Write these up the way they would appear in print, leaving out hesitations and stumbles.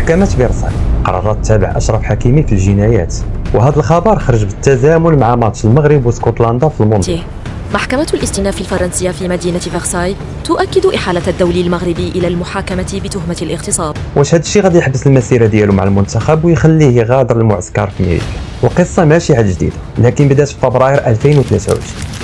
محكمة فرساي قررت تتابع أشرف حكيمي في الجنايات، وهذا الخبر خرج بالتزامن مع ماتش المغرب واسكتلندا في المونديال. محكمة الاستئناف الفرنسية في مدينة فرساي تؤكد إحالة الدولي المغربي إلى المحاكمة بتهمة الاغتصاب. واش هذا الشيء غادي يحبس المسيرة ديالو مع المنتخب ويخليه يغادر المعسكر في ميريك؟ القصة ماشي عاد جديدة، لكن بدات في فبراير 2023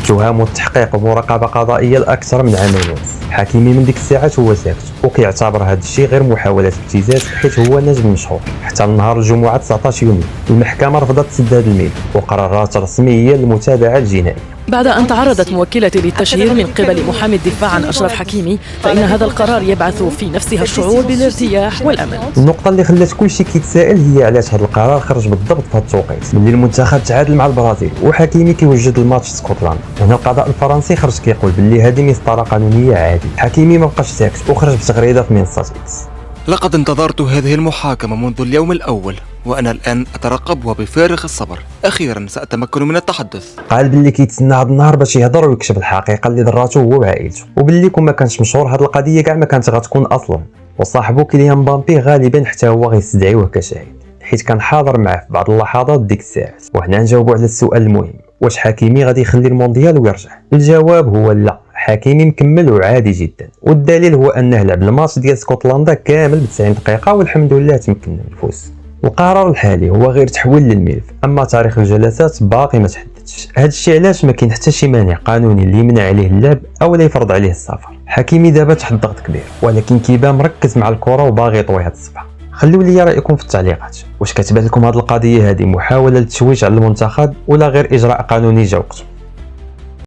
تهم التحقيق ومراقبة قضائية لأكثر من عامين ونص. حكيمي من ديك الساعات هو ساكت وكيعتبر هذا الشيء غير محاولة ابتزاز حيت هو نجم مشهور. حتى نهار الجمعة 19 يونيو المحكمة رفضت تسد هذا الملف وقررت رسميا المتابعة الجنائية. بعد أن تعرضت موكلة للتشهير من قبل محامي الدفاع عن أشرف حكيمي، فإن هذا القرار يبعث في نفسها الشعور بالارتياح والأمل. النقطة اللي خلات كل شيء كيتسائل هي علاش هذا القرار خرج بالضبط في هذا التوقيت ملي المنتخب تعادل مع البرازيل وحكيمي كيوجد الماتش في اسكتلندا. هنا القضاء الفرنسي خرج كيقول باللي هذه مسطرة قانونية عادية. حكيمي ما بقاش ساكت وخرج بتغريدة في منصة إكس: لقد انتظرت هذه المحاكمة منذ اليوم الأول وأنا الآن أترقبها بفارغ الصبر. أخيرا سأتمكن من التحدث. قال باللي كيتسنى هذا النهار باش يهضر ويكشف الحقيقة اللي ضراته هو وعائلته، وباللي كون ما كانش مشهور هذه القضية كاع ما كانت غتكون أصلا. وصاحبه كيليان مبابي غالبا حتى هو غيستدعيوه كشاهد حيت كان حاضر معه في بعض اللحظات ديك الساعات. وهنا نجاوبوا على السؤال المهم: واش حكيمي غادي يخلي المونديال ويرجع؟ الجواب هو لا. حكيمي مكمل وعادي جدا، والدليل هو انه لعب الماتش ديال اسكتلندا كامل ب 90 دقيقه والحمد لله تمكنا من الفوز. القرار الحالي هو غير تحويل للملف، اما تاريخ الجلسات باقي ما تحددش. هذا الشيء علاش ما كاين حتى شي مانع قانوني اللي يمنع عليه اللعب او لا يفرض عليه السفر. حكيمي دابا تحت ضغط كبير، ولكن كيبان مركز مع الكره وباغي يطوي هذه الصفحه. خليو لي رايكم في التعليقات، واش كتبان لكم هذه القضيه هذه محاوله للتشويش على المنتخب ولا غير اجراء قانوني جا وقته؟